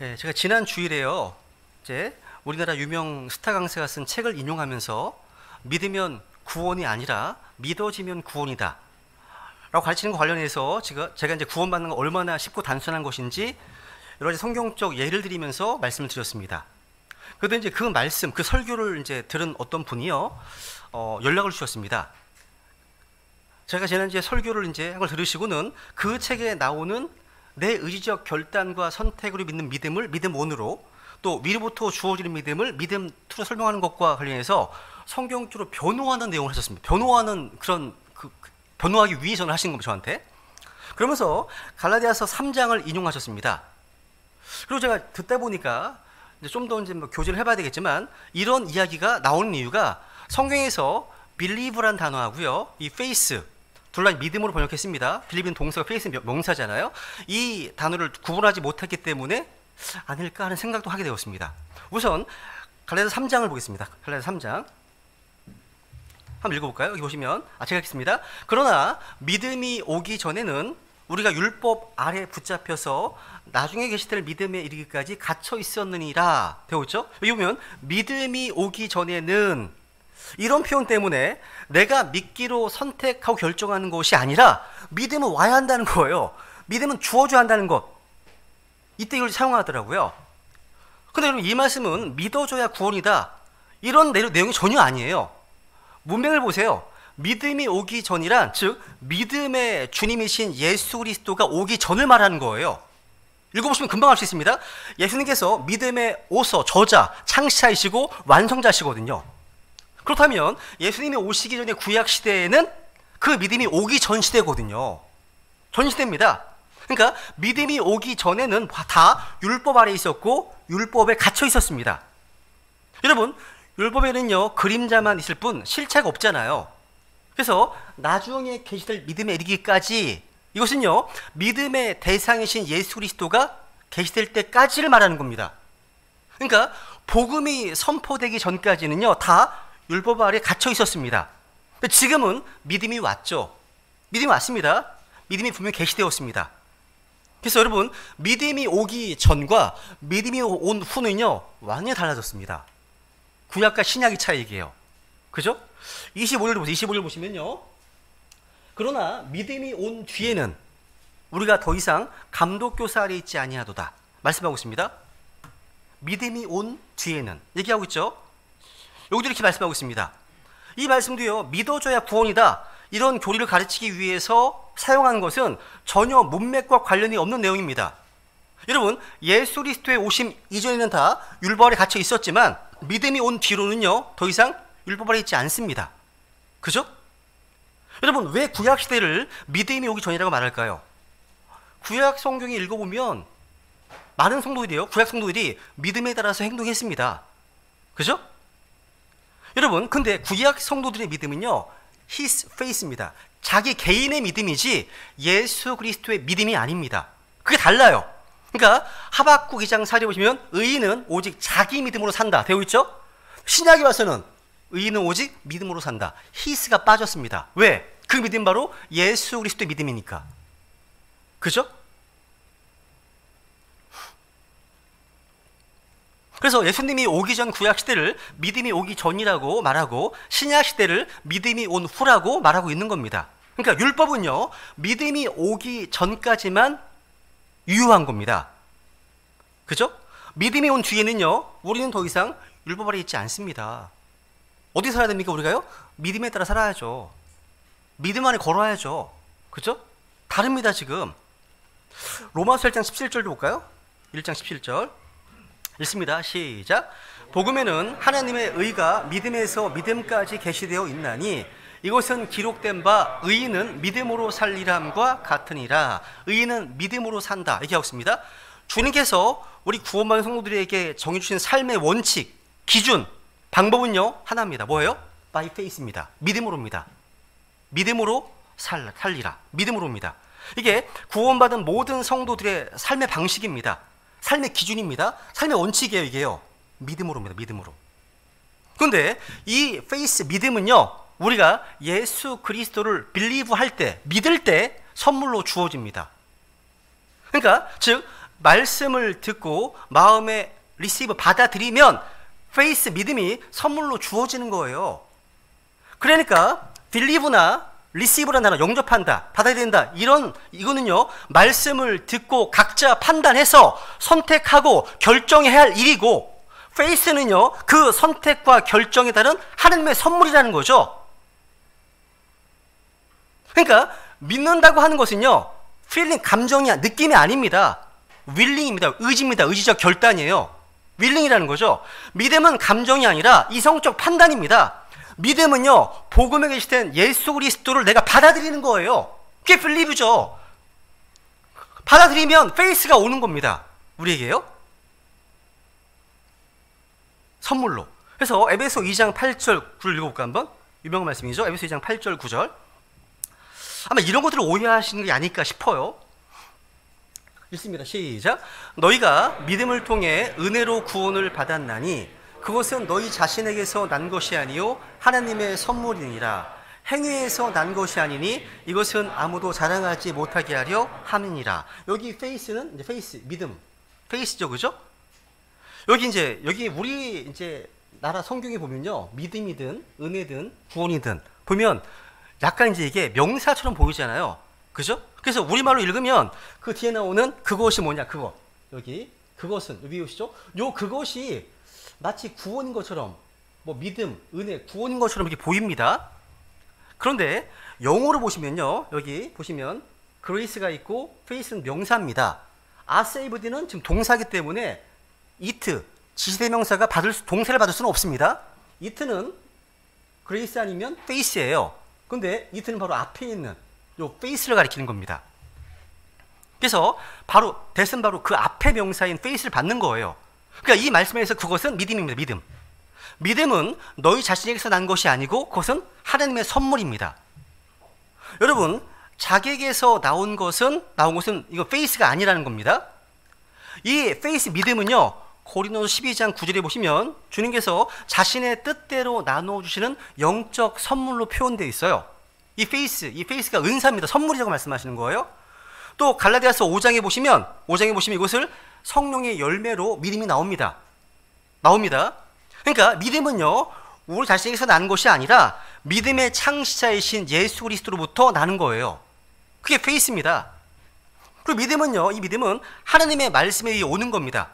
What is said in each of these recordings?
예, 제가 지난 주일에요. 이제 우리나라 유명 스타 강사가 쓴 책을 인용하면서 믿으면 구원이 아니라 믿어지면 구원이다 라고 가르치는 것 관련해서 제가 이제 구원받는 건 얼마나 쉽고 단순한 것인지 여러 가지 성경적 예를 들이면서 말씀을 드렸습니다. 그런데 이제 그 말씀, 그 설교를 이제 들은 어떤 분이요, 연락을 주셨습니다. 제가 지난주에 설교를 이제 한 걸 들으시고는 그 책에 나오는 내 의지적 결단과 선택으로 믿는 믿음을 믿음 1으로, 또 위로부터 주어지는 믿음을 믿음 2로 설명하는 것과 관련해서 성경적으로 변호하는 내용을 하셨습니다. 변호하는 변호하기 위해서는 하신 겁니다, 저한테. 그러면서 갈라디아서 3장을 인용하셨습니다. 그리고 제가 듣다 보니까 좀 더 이제 교제를 해봐야 되겠지만, 이런 이야기가 나오는 이유가 성경에서 believe란 단어하고요, 이 faith 둘 다 믿음으로 번역했습니다. 빌리브는 동사가 faith는 명사잖아요. 이 단어를 구분하지 못했기 때문에 아닐까 하는 생각도 하게 되었습니다. 우선 갈라디아서 3장을 보겠습니다. 갈라디아서 3장 한번 읽어볼까요? 여기 보시면, 제가 읽겠습니다. 그러나 믿음이 오기 전에는 우리가 율법 아래 붙잡혀서 나중에 계시될 믿음에 이르기까지 갇혀 있었느니라 되어 있죠? 여기 보면 믿음이 오기 전에는, 이런 표현 때문에 내가 믿기로 선택하고 결정하는 것이 아니라 믿음은 와야 한다는 거예요. 믿음은 주어줘야 한다는 것. 이때 이걸 사용하더라고요. 근데 여러분, 이 말씀은 믿어줘야 구원이다, 이런 내용이 전혀 아니에요. 문맥을 보세요. 믿음이 오기 전이란, 즉 믿음의 주님이신 예수 그리스도가 오기 전을 말하는 거예요. 읽어보시면 금방 알 수 있습니다. 예수님께서 믿음의 오서, 저자, 창시자이시고 완성자시거든요. 그렇다면 예수님이 오시기 전에 구약 시대에는 그 믿음이 오기 전 시대거든요. 전 시대입니다. 그러니까 믿음이 오기 전에는 다 율법 아래 있었고 율법에 갇혀 있었습니다. 여러분, 율법에는요 그림자만 있을 뿐 실체가 없잖아요. 그래서 나중에 계시될 믿음에 이르기까지, 이것은요 믿음의 대상이신 예수 그리스도가 계시될 때까지를 말하는 겁니다. 그러니까 복음이 선포되기 전까지는요 다 율법 아래 갇혀 있었습니다. 지금은 믿음이 왔죠. 믿음이 왔습니다. 믿음이 분명히 계시되었습니다. 그래서 여러분, 믿음이 오기 전과 믿음이 온 후는요 완전히 달라졌습니다. 구약과 신약의 차이예요. 그죠? 25절 보시면요, 그러나 믿음이 온 뒤에는 우리가 더 이상 감독교사 아래 있지 아니하도다 말씀하고 있습니다. 믿음이 온 뒤에는 얘기하고 있죠. 여기도 이렇게 말씀하고 있습니다. 이 말씀도요 믿어줘야 구원이다, 이런 교리를 가르치기 위해서 사용한 것은 전혀 문맥과 관련이 없는 내용입니다. 여러분, 예수 그리스도의 오심 이전에는 다 율법 아래 갇혀 있었지만 믿음이 온 뒤로는요 더 이상 율법 아래 있지 않습니다. 그죠? 여러분, 왜 구약 시대를 믿음이 오기 전이라고 말할까요? 구약 성경에 읽어보면 많은 성도들이요, 구약 성도들이 믿음에 따라서 행동했습니다. 그죠? 여러분, 근데 구약 성도들의 믿음은요 His faith입니다. 자기 개인의 믿음이지 예수 그리스도의 믿음이 아닙니다. 그게 달라요. 그러니까 하박국 2장 4절에 보시면 의인은 오직 자기 믿음으로 산다 되어 있죠? 신약에 와서는 의인은 오직 믿음으로 산다, His가 빠졌습니다. 왜? 그 믿음 바로 예수 그리스도의 믿음이니까. 그죠? 그래서 예수님이 오기 전 구약 시대를 믿음이 오기 전이라고 말하고 신약 시대를 믿음이 온 후라고 말하고 있는 겁니다. 그러니까 율법은요 믿음이 오기 전까지만 유효한 겁니다. 그죠? 믿음이 온 뒤에는요 우리는 더 이상 율법 아래 있지 않습니다. 어디 살아야 됩니까? 우리가요? 믿음에 따라 살아야죠. 믿음 안에 걸어야죠. 그죠? 다릅니다. 지금 로마서 1장 17절도 볼까요? 1장 17절 읽습니다. 시작. 복음에는 하나님의 의가 믿음에서 믿음까지 계시되어 있나니 이것은 기록된 바 의인은 믿음으로 살리람과 같으니라. 의인은 믿음으로 산다, 이렇게 하고 있습니다. 주님께서 우리 구원받은 성도들에게 정해주신 삶의 원칙, 기준, 방법은요 하나입니다. 뭐예요? By faith입니다. 믿음으로입니다. 믿음으로 살리라. 믿음으로입니다. 이게 구원받은 모든 성도들의 삶의 방식입니다. 삶의 기준입니다. 삶의 원칙이에요. 이게요 믿음으로입니다. 믿음으로. 그런데 이 페이스, 믿음은요 우리가 예수 그리스도를 빌리브 할 때, 믿을 때 선물로 주어집니다. 그러니까 즉 말씀을 듣고 마음에 리시브 받아들이면 페이스 믿음이 선물로 주어지는 거예요. 그러니까 빌리브나 리시브라는 단어 영접한다, 받아들인다 이거는요 말씀을 듣고 각자 판단해서 선택하고 결정해야 할 일이고, 페이스는요 그 선택과 결정에 따른 하나님의 선물이라는 거죠. 그러니까 믿는다고 하는 것은요 필링, 감정이, 느낌이 아닙니다. 윌링입니다. 의지입니다. 의지적 결단이에요. 윌링이라는 거죠. 믿음은 감정이 아니라 이성적 판단입니다. 믿음은요 복음에 계시된 예수 그리스도를 내가 받아들이는 거예요. 그게 빌리브죠. 받아들이면 페이스가 오는 겁니다. 우리에게요. 선물로. 그래서 에베소 2장 8절 9를 읽어볼까 한번? 유명한 말씀이죠. 에베소 2장 8절 9절. 아마 이런 것들을 오해하시는 게 아닐까 싶어요. 읽습니다. 시작. 너희가 믿음을 통해 은혜로 구원을 받았나니 그것은 너희 자신에게서 난 것이 아니요 하나님의 선물이니라. 행위에서 난 것이 아니니 이것은 아무도 자랑하지 못하게 하려 함이니라. 여기 페이스는 이제 페이스, 믿음, 페이스죠, 그죠? 여기 우리 이제 나라 성경에 보면요, 믿음이든 은혜든 구원이든 보면 약간 이제 이게 명사처럼 보이잖아요, 그죠? 그래서 우리말로 읽으면 그 뒤에 나오는 그것이 뭐냐, 그것, 여기 그것은 여기 보시죠? 요 그것이 마치 구원인 것처럼, 뭐 믿음, 은혜, 구원인 것처럼 이렇게 보입니다. 그런데 영어로 보시면요, 여기 보시면 grace가 있고 faith는 명사입니다. are saved는 지금 동사기 때문에 it, 지시대명사가 동사를 받을 수는 없습니다. it는 grace 아니면 faith예요. 근데 it는 바로 앞에 있는 요 faith를 가리키는 겁니다. 그래서 바로 that은 바로 그 앞에 명사인 faith를 받는 거예요. 그러니까 이 말씀에서 그것은 믿음입니다. 믿음. 믿음은 너희 자신에게서 난 것이 아니고 그것은 하나님의 선물입니다. 여러분, 자객에서 나온 것은 이거 페이스가 아니라는 겁니다. 이 페이스 믿음은요, 고린도서 12장 9절에 보시면 주님께서 자신의 뜻대로 나눠주시는 영적 선물로 표현되어 있어요. 이 페이스가 은사입니다. 선물이라고 말씀하시는 거예요. 또 갈라디아서 5장에 보시면 이것을 성령의 열매로 믿음이 나옵니다. 그러니까 믿음은요, 우리 자신에게서 나는 것이 아니라 믿음의 창시자이신 예수 그리스도로부터 나는 거예요. 그게 페이스입니다. 그리고 이 믿음은 하나님의 말씀에 의해 오는 겁니다.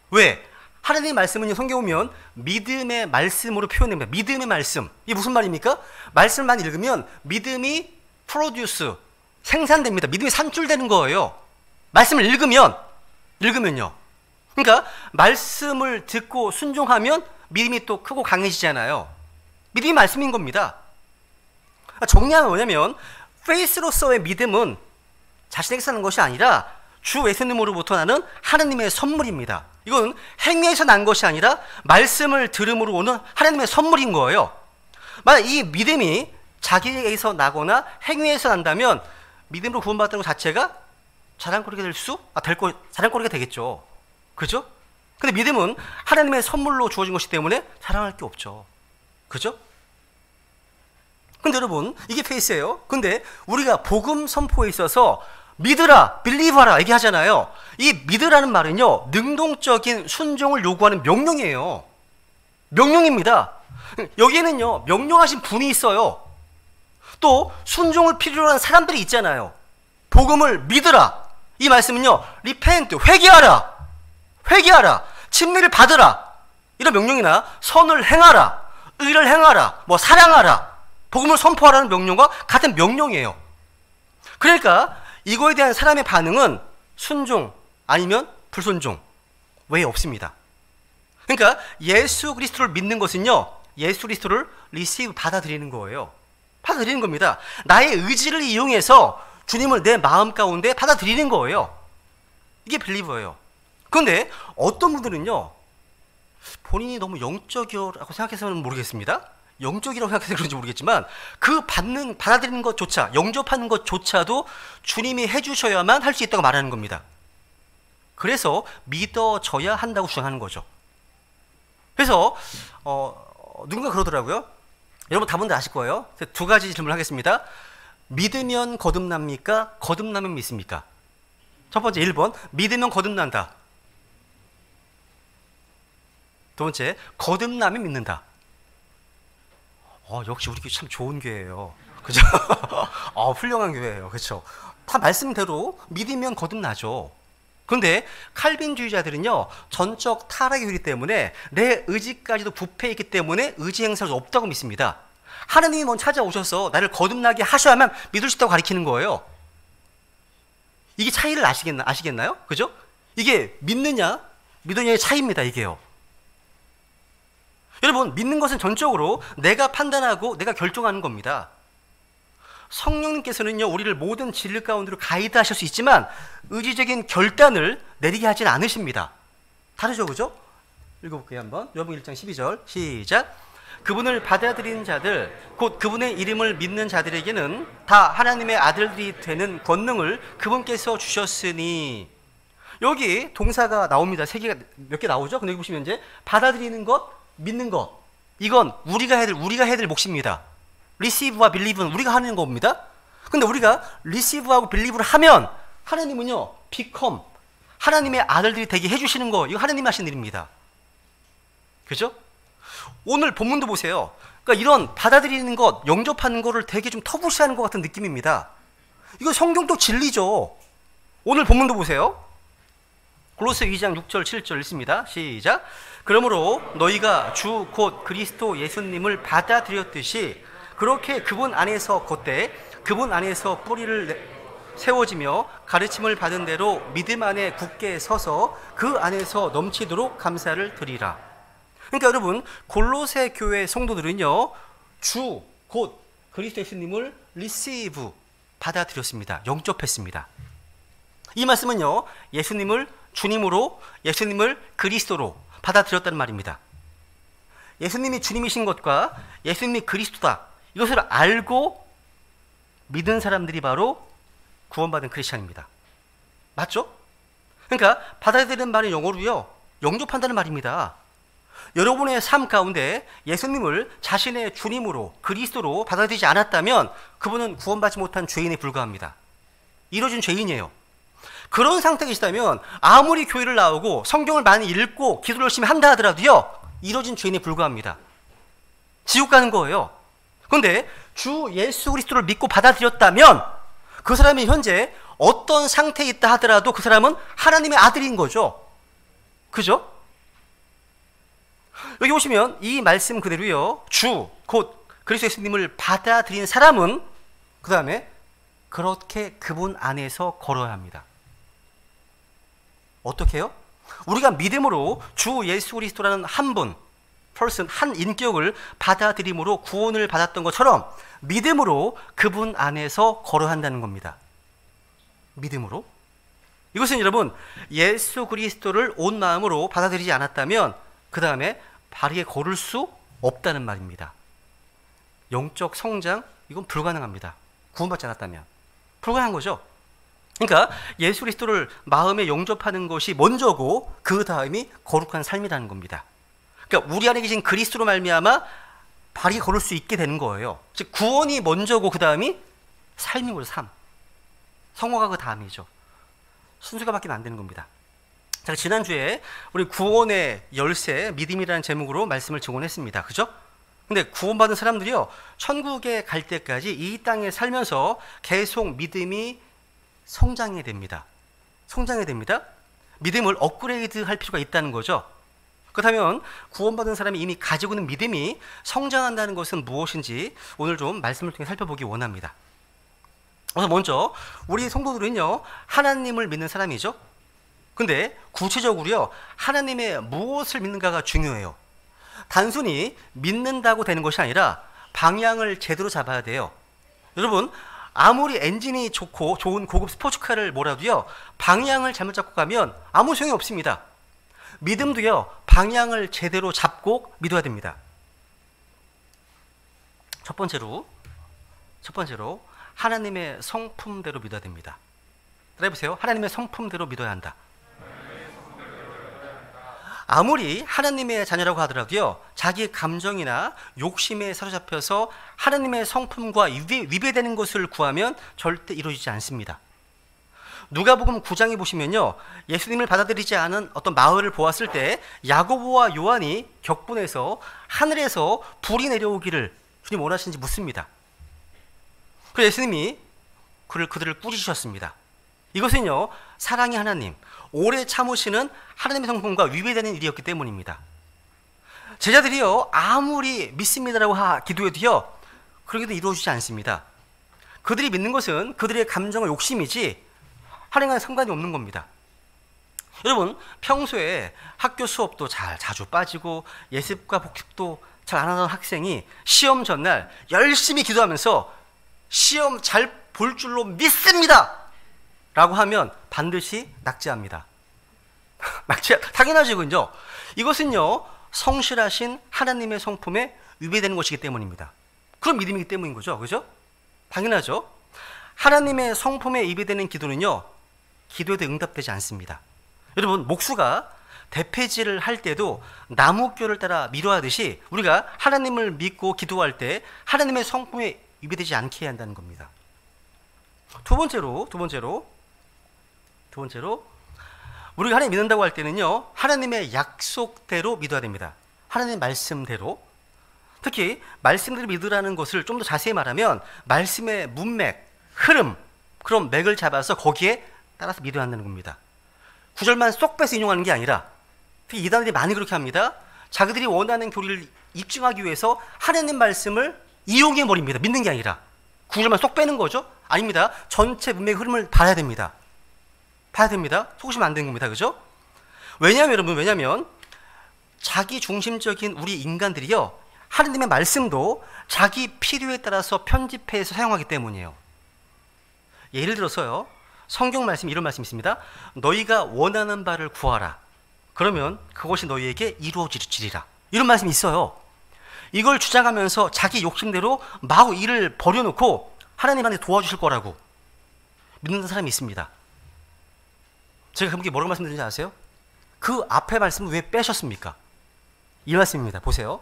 왜? 하나님의 말씀은요, 성경 보면 믿음의 말씀으로 표현됩니다. 믿음의 말씀. 이게 무슨 말입니까? 말씀을 많이 읽으면 믿음이 프로듀스, 생산됩니다. 믿음이 산출되는 거예요. 말씀을 읽으면요. 그러니까 말씀을 듣고 순종하면 믿음이 또 크고 강해지잖아요. 믿음이 말씀인 겁니다. 정리하면 뭐냐면 페이스로서의 믿음은 자신에게서 나는 것이 아니라 주 예수님으로부터 나는 하나님의 선물입니다. 이건 행위에서 난 것이 아니라 말씀을 들음으로 오는 하나님의 선물인 거예요. 만약 이 믿음이 자기에게서 나거나 행위에서 난다면 믿음으로 구원받았다는 것 자체가 자랑거리가 자랑거리가 되겠죠. 그죠? 근데 믿음은 하나님의 선물로 주어진 것이기 때문에 자랑할 게 없죠. 그죠? 근데 여러분, 이게 페이스예요. 근데 우리가 복음 선포에 있어서 믿으라, 빌리브하라 얘기하잖아요. 이 믿으라는 말은요, 능동적인 순종을 요구하는 명령이에요. 명령입니다. 여기에는요, 명령하신 분이 있어요. 또 순종을 필요로 하는 사람들이 있잖아요. 복음을 믿으라. 이 말씀은요, repent, 회개하라, 침례를 받으라, 이런 명령이나 선을 행하라, 의를 행하라, 뭐 사랑하라, 복음을 선포하라는 명령과 같은 명령이에요. 그러니까 이거에 대한 사람의 반응은 순종 아니면 불순종 외에 없습니다. 그러니까 예수 그리스도를 믿는 것은요, 예수 그리스도를 리시브, 받아들이는 거예요. 받아들이는 겁니다. 나의 의지를 이용해서 주님을 내 마음 가운데 받아들이는 거예요. 이게 빌리버예요. 그런데 어떤 분들은요, 본인이 너무 영적이라고 생각해서는 모르겠습니다. 영적이라고 생각해서 그런지 모르겠지만 그 받아들이는 것조차, 영접하는 것조차도 주님이 해주셔야만 할 수 있다고 말하는 겁니다. 그래서 믿어져야 한다고 주장하는 거죠. 그래서 누군가 그러더라고요. 여러분 다분들 아실 거예요. 두 가지 질문을 하겠습니다. 믿으면 거듭납니까? 거듭나면 믿습니까? 첫 번째 1번, 믿으면 거듭난다. 두 번째, 거듭나면 믿는다. 역시 우리 교회 참 좋은 교회예요. 그죠? 훌륭한 교회예요. 그렇죠? 다 말씀대로 믿으면 거듭나죠. 그런데 칼빈주의자들은요, 전적 타락의 교리 때문에 내 의지까지도 부패했기 때문에 의지 행사가 없다고 믿습니다. 하나님이 먼저 찾아오셔서 나를 거듭나게 하셔야만 믿을 수 있다고 가르치는 거예요. 이게 차이를 아시겠나요? 그죠? 이게 믿느냐, 믿느냐의 차이입니다, 이게요. 여러분, 믿는 것은 전적으로 내가 판단하고 내가 결정하는 겁니다. 성령님께서는요, 우리를 모든 진리 가운데로 가이드 하실 수 있지만 의지적인 결단을 내리게 하진 않으십니다. 다르죠, 그죠? 읽어볼게요, 한번. 요한복음 1장 12절 시작. 그분을 받아들이는 자들, 곧 그분의 이름을 믿는 자들에게는 다 하나님의 아들들이 되는 권능을 그분께서 주셨으니. 여기 동사가 나옵니다. 몇 개 나오죠? 근데 여기 보시면 이제 받아들이는 것, 믿는 것, 이건 우리가 해야 될 몫입니다. receive와 believe는 우리가 하는 겁니다. 근데 우리가 receive하고 believe를 하면 하나님은요, become, 하나님의 아들들이 되게 해주시는 거, 이거 하나님이 하시는 일입니다. 그죠? 오늘 본문도 보세요. 그러니까 이런 받아들이는 것, 영접하는 거를 되게 좀 터부시하는 것 같은 느낌입니다. 이거 성경도 진리죠. 오늘 본문도 보세요. 골로새 2장 6절 7절 읽습니다. 시작. 그러므로 너희가 주 곧 그리스도 예수님을 받아들였듯이 그렇게 그분 안에서 걷되 그분 안에서 뿌리를 세워지며 가르침을 받은 대로 믿음 안에 굳게 서서 그 안에서 넘치도록 감사를 드리라. 그러니까 여러분, 골로새 교회 성도들은요, 주 곧 그리스도 예수님을 receive, 받아들였습니다. 영접했습니다. 이 말씀은요, 예수님을 주님으로, 예수님을 그리스도로 받아들였다는 말입니다. 예수님이 주님이신 것과 예수님이 그리스도다, 이것을 알고 믿은 사람들이 바로 구원받은 크리스찬입니다. 맞죠? 그러니까 받아들이는 말은 영어로요, 영접한다는 말입니다. 여러분의 삶 가운데 예수님을 자신의 주님으로, 그리스도로 받아들이지 않았다면 그분은 구원받지 못한 죄인에 불과합니다. 이뤄진 죄인이에요. 그런 상태에 계시다면 아무리 교회를 나오고 성경을 많이 읽고 기도를 열심히 한다 하더라도요, 이뤄진 죄인에 불과합니다. 지옥 가는 거예요. 그런데 주 예수 그리스도를 믿고 받아들였다면 그 사람이 현재 어떤 상태에 있다 하더라도 그 사람은 하나님의 아들인 거죠. 그죠? 여기 보시면 이 말씀 그대로요, 주 곧 그리스도 예수님을 받아들인 사람은 그 다음에 그렇게 그분 안에서 걸어야 합니다. 어떻게 해요? 우리가 믿음으로 주 예수 그리스도라는 한 분, person, 한 인격을 받아들임으로 구원을 받았던 것처럼 믿음으로 그분 안에서 걸어야 한다는 겁니다. 믿음으로. 이것은 여러분, 예수 그리스도를 온 마음으로 받아들이지 않았다면 그 다음에 바르게 걸을 수 없다는 말입니다. 영적 성장, 이건 불가능합니다. 구원받지 않았다면. 불가능한 거죠. 그러니까 예수 그리스도를 마음에 영접하는 것이 먼저고 그 다음이 거룩한 삶이라는 겁니다. 그러니까 우리 안에 계신 그리스도로 말미암아 바르게 걸을 수 있게 되는 거예요. 즉 구원이 먼저고 그 다음이 삶인 거죠. 삶. 성화가 그 다음이죠. 순서가 바뀌면 안 되는 겁니다. 자, 지난주에 우리 구원의 열쇠, 믿음이라는 제목으로 말씀을 증언했습니다. 그죠? 근데 구원받은 사람들이요, 천국에 갈 때까지 이 땅에 살면서 계속 믿음이 성장해야 됩니다. 성장해야 됩니다. 믿음을 업그레이드 할 필요가 있다는 거죠. 그렇다면 구원받은 사람이 이미 가지고 있는 믿음이 성장한다는 것은 무엇인지 오늘 좀 말씀을 통해 살펴보기 원합니다. 그래서 먼저 우리 성도들은요, 하나님을 믿는 사람이죠. 근데 구체적으로요, 하나님의 무엇을 믿는가가 중요해요. 단순히 믿는다고 되는 것이 아니라 방향을 제대로 잡아야 돼요. 여러분, 아무리 엔진이 좋고 좋은 고급 스포츠카를 몰아도요, 방향을 잘못 잡고 가면 아무 소용이 없습니다. 믿음도요, 방향을 제대로 잡고 믿어야 됩니다. 첫 번째로 하나님의 성품대로 믿어야 됩니다. 따라해보세요. 하나님의 성품대로 믿어야 한다. 아무리 하나님의 자녀라고 하더라도요, 자기의 감정이나 욕심에 사로잡혀서 하나님의 성품과 위배되는 것을 구하면 절대 이루어지지 않습니다. 누가복음 9장에 보시면요, 예수님을 받아들이지 않은 어떤 마을을 보았을 때 야고보와 요한이 격분해서 하늘에서 불이 내려오기를 주님 원하시는지 묻습니다. 그래서 예수님이 그들을 꾸짖으셨습니다. 이것은요, 사랑의 하나님, 오래 참으시는 하나님의 성품과 위배되는 일이었기 때문입니다. 제자들이요, 아무리 믿습니다라고 기도해도요, 그러게도 이루어지지 않습니다. 그들이 믿는 것은 그들의 감정과 욕심이지 하나님과는 상관이 없는 겁니다. 여러분, 평소에 학교 수업도 자주 빠지고 예습과 복습도 잘 안 하던 학생이 시험 전날 열심히 기도하면서 시험 잘 볼 줄로 믿습니다 라고 하면 반드시 낙제합니다. 당연하죠. 이건요. 이것은요, 성실하신 하나님의 성품에 위배되는 것이기 때문입니다. 그런 믿음이기 때문인 거죠. 그죠? 당연하죠. 하나님의 성품에 위배되는 기도는요, 기도에도 응답되지 않습니다. 여러분, 목수가 대패질을 할 때도 나무뼈를 따라 밀어하듯이 우리가 하나님을 믿고 기도할 때 하나님의 성품에 위배되지 않게 해야 한다는 겁니다. 두 번째로 우리가 하나님 믿는다고 할 때는요, 하나님의 약속대로 믿어야 됩니다. 하나님의 말씀대로. 특히 말씀대로 믿으라는 것을 좀 더 자세히 말하면 말씀의 문맥, 흐름, 그런 맥을 잡아서 거기에 따라서 믿어야 한다는 겁니다. 구절만 쏙 빼서 인용하는 게 아니라, 특히 이단들이 많이 그렇게 합니다. 자기들이 원하는 교리를 입증하기 위해서 하나님 말씀을 이용해버립니다. 믿는 게 아니라 구절만 쏙 빼는 거죠? 아닙니다. 전체 문맥의 흐름을 봐야 됩니다. 속으시면 안 되는 겁니다. 그죠? 왜냐면 자기 중심적인 우리 인간들이요, 하나님의 말씀도 자기 필요에 따라서 편집해서 사용하기 때문이에요. 예를 들어서요, 성경 말씀 이런 말씀이 있습니다. 너희가 원하는 바를 구하라. 그러면 그것이 너희에게 이루어지리라. 이런 말씀이 있어요. 이걸 주장하면서 자기 욕심대로 마구 일을 버려놓고 하나님한테 도와주실 거라고 믿는 사람이 있습니다. 제가 그분께 뭐라고 말씀드리는지 아세요? 그 앞에 말씀을 왜 빼셨습니까? 이 말씀입니다. 보세요.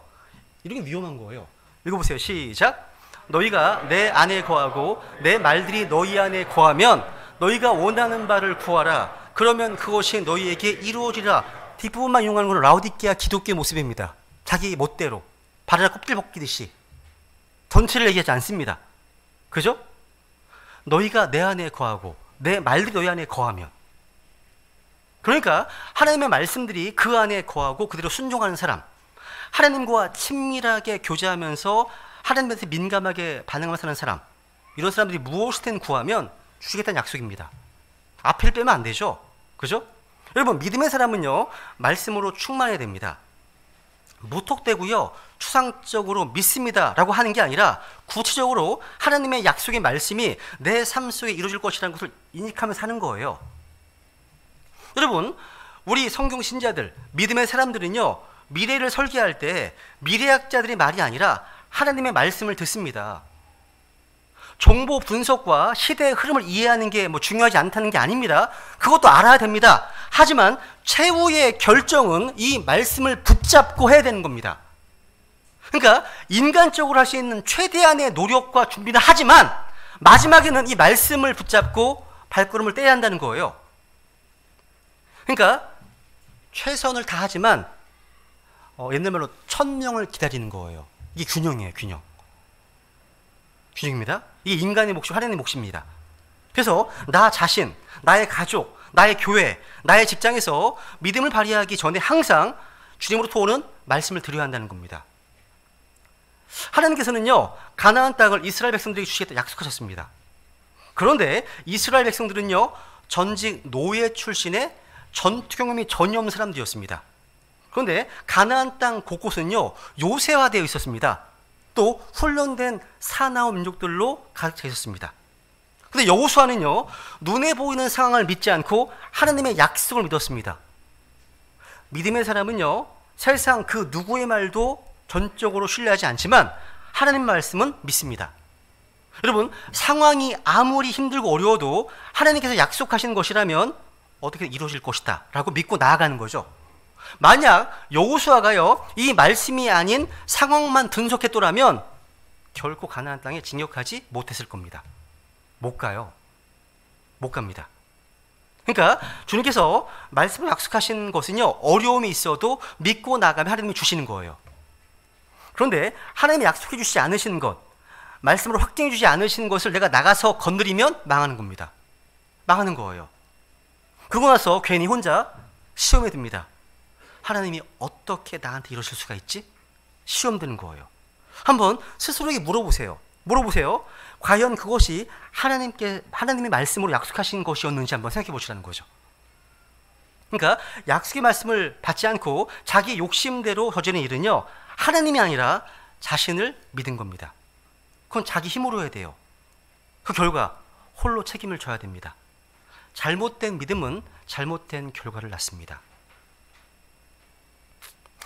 이런 게 위험한 거예요. 읽어보세요. 시작. 너희가 내 안에 거하고 내 말들이 너희 안에 거하면 너희가 원하는 바를 구하라. 그러면 그것이 너희에게 이루어지리라. 뒷부분만 이용하는 건 라오디게아 기독교의 모습입니다. 자기 멋대로 발에다 껍질 벗기듯이 전체를 얘기하지 않습니다. 그죠? 너희가 내 안에 거하고 내 말들이 너희 안에 거하면, 그러니까 하나님의 말씀들이 그 안에 거하고 그대로 순종하는 사람, 하나님과 친밀하게 교제하면서 하나님한테 민감하게 반응하며 사는 사람, 이런 사람들이 무엇이든 구하면 주시겠다는 약속입니다. 앞을 빼면 안 되죠. 그죠? 여러분, 믿음의 사람은요, 말씀으로 충만해야 됩니다. 무턱대고요, 추상적으로 믿습니다 라고 하는 게 아니라 구체적으로 하나님의 약속의 말씀이 내 삶 속에 이루어질 것이라는 것을 인식하면서 사는 거예요. 여러분, 우리 성경 신자들, 믿음의 사람들은요, 미래를 설계할 때 미래학자들의 말이 아니라 하나님의 말씀을 듣습니다. 정보 분석과 시대의 흐름을 이해하는 게 중요하지 않다는 게 아닙니다. 그것도 알아야 됩니다. 하지만 최후의 결정은 이 말씀을 붙잡고 해야 되는 겁니다. 그러니까 인간적으로 할 수 있는 최대한의 노력과 준비는 하지만 마지막에는 이 말씀을 붙잡고 발걸음을 떼야 한다는 거예요. 그러니까 최선을 다하지만 옛날 말로 1000명을 기다리는 거예요. 이게 균형이에요. 균형입니다. 이게 인간의 몫이고 하나님의 몫입니다. 그래서 나 자신, 나의 가족, 나의 교회, 나의 직장에서 믿음을 발휘하기 전에 항상 주님으로부터 오는 말씀을 드려야 한다는 겁니다. 하나님께서는요, 가나안 땅을 이스라엘 백성들에게 주시겠다 약속하셨습니다. 그런데 이스라엘 백성들은요, 전직 노예 출신의 전투 경험이 전혀 없는 사람들이었습니다. 그런데 가나안 땅 곳곳은요, 요새화되어 있었습니다. 또 훈련된 사나운 민족들로 가득 차 있었습니다. 그런데 여호수아는요, 눈에 보이는 상황을 믿지 않고 하나님의 약속을 믿었습니다. 믿음의 사람은요, 세상 그 누구의 말도 전적으로 신뢰하지 않지만 하나님 말씀은 믿습니다. 여러분, 상황이 아무리 힘들고 어려워도 하나님께서 약속하신 것이라면 어떻게 이루어질 것이다 라고 믿고 나아가는 거죠. 만약 여호수아가요, 이 말씀이 아닌 상황만 분석했더라면 결코 가나안 땅에 진격하지 못했을 겁니다. 못 갑니다. 그러니까 주님께서 말씀을 약속하신 것은요, 어려움이 있어도 믿고 나가면 하나님이 주시는 거예요. 그런데 하나님이 약속해 주시지 않으신 것, 말씀으로 확증해 주지 않으신 것을 내가 나가서 건드리면 망하는 겁니다. 망하는 거예요. 그러고 나서 괜히 혼자 시험에 듭니다. 하나님이 어떻게 나한테 이러실 수가 있지? 시험 드는 거예요. 한번 스스로에게 물어보세요. 과연 그것이 하나님의 말씀으로 약속하신 것이었는지 한번 생각해 보시라는 거죠. 그러니까 약속의 말씀을 받지 않고 자기 욕심대로 저지른 일은요, 하나님이 아니라 자신을 믿은 겁니다. 그건 자기 힘으로 해야 돼요. 그 결과 홀로 책임을 져야 됩니다. 잘못된 믿음은 잘못된 결과를 낳습니다.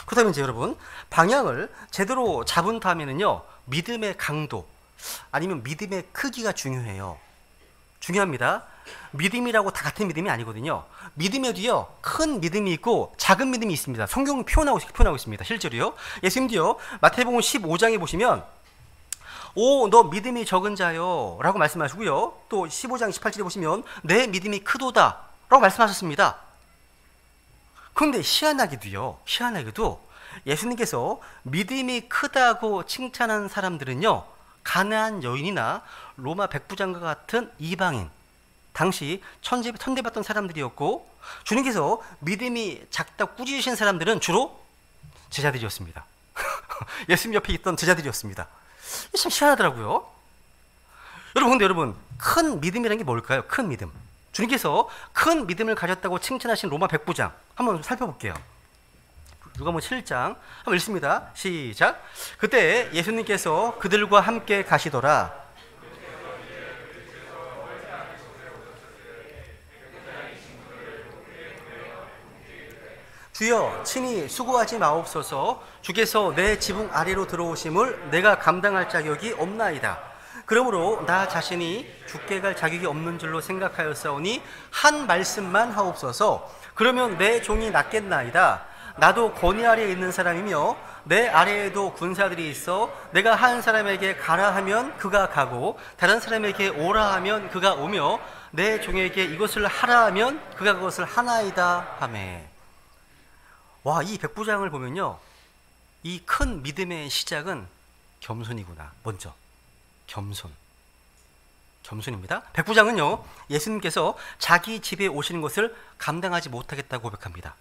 그렇다면 이제 여러분, 방향을 제대로 잡은 다음에는요, 믿음의 강도 아니면 믿음의 크기가 중요해요. 중요합니다. 믿음이라고 다 같은 믿음이 아니거든요. 믿음에도요, 큰 믿음이 있고 작은 믿음이 있습니다. 성경은 표현하고 있습니다. 실제로요. 예수님도요, 마태복음 15장에 보시면 너 믿음이 적은 자요 라고 말씀하시고요, 또 15장 28절에 보시면 내 믿음이 크도다 라고 말씀하셨습니다. 그런데 희한하게도 예수님께서 믿음이 크다고 칭찬한 사람들은요, 가나안 여인이나 로마 백부장과 같은 이방인, 당시 천대받던 사람들이었고, 주님께서 믿음이 작다고 꾸짖으신 사람들은 주로 제자들이었습니다. 예수님 옆에 있던 제자들이었습니다. 참 희한하더라고요. 근데 여러분, 큰 믿음이라는 게 뭘까요? 큰 믿음. 주님께서 큰 믿음을 가졌다고 칭찬하신 로마 백부장 한번 살펴볼게요. 누가복음 7장 한번 읽습니다. 시작. 그때 예수님께서 그들과 함께 가시더라. 주여, 친히 수고하지 마옵소서. 주께서 내 지붕 아래로 들어오심을 내가 감당할 자격이 없나이다. 그러므로 나 자신이 죽게 갈 자격이 없는 줄로 생각하였사오니 한 말씀만 하옵소서. 그러면 내 종이 낫겠나이다. 나도 권위 아래에 있는 사람이며 내 아래에도 군사들이 있어 내가 한 사람에게 가라 하면 그가 가고 다른 사람에게 오라 하면 그가 오며 내 종에게 이것을 하라 하면 그가 그것을 하나이다 하매. 와, 이 백부장을 보면요, 이 큰 믿음의 시작은 겸손이구나. 먼저 겸손입니다. 백부장은요, 예수님께서 자기 집에 오시는 것을 감당하지 못하겠다고 고백합니다.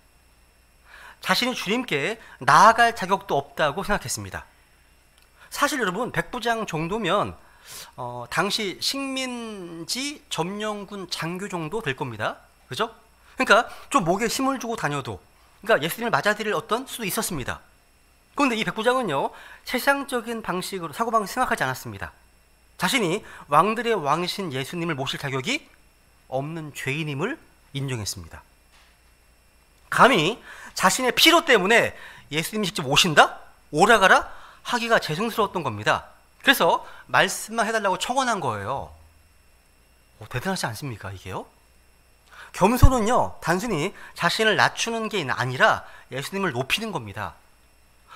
자신이 주님께 나아갈 자격도 없다고 생각했습니다. 사실 여러분, 백부장 정도면 당시 식민지 점령군 장교 정도 될 겁니다. 그죠? 그러니까 좀 목에 힘을 주고 다녀도, 그러니까 예수님을 맞아들일 어떤 수도 있었습니다. 그런데 이 백부장은요, 세상적인 방식으로 사고방식 생각하지 않았습니다. 자신이 왕들의 왕이신 예수님을 모실 자격이 없는 죄인임을 인정했습니다. 감히 자신의 필요 때문에 예수님이 직접 오신다? 오라가라? 하기가 죄송스러웠던 겁니다. 그래서 말씀만 해달라고 청원한 거예요. 대단하지 않습니까, 이게요? 겸손은요, 단순히 자신을 낮추는 게 아니라 예수님을 높이는 겁니다.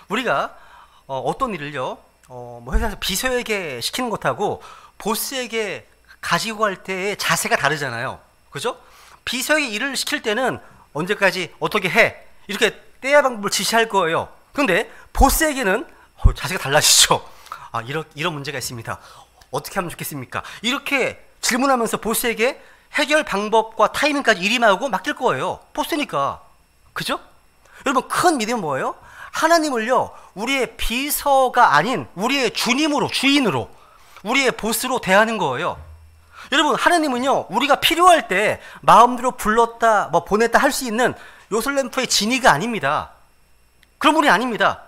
우리가 어떤 일을요, 회사에서 비서에게 시키는 것하고 보스에게 가지고 갈 때의 자세가 다르잖아요. 그죠? 비서에게 일을 시킬 때는 언제까지 어떻게 해, 이렇게 때야 방법을 지시할 거예요. 그런데 보스에게는 자세가 달라지죠. 이런 문제가 있습니다. 어떻게 하면 좋겠습니까? 이렇게 질문하면서 보스에게 해결 방법과 타이밍까지 일임하고 맡길 거예요. 보스니까. 그죠? 여러분, 큰 믿음은 뭐예요? 하나님을요, 우리의 비서가 아닌 우리의 주인으로, 우리의 보스로 대하는 거예요. 여러분, 하나님은요, 우리가 필요할 때 마음대로 불렀다, 보냈다 할 수 있는 요술램프의 지니가 아닙니다. 그런 분이 아닙니다.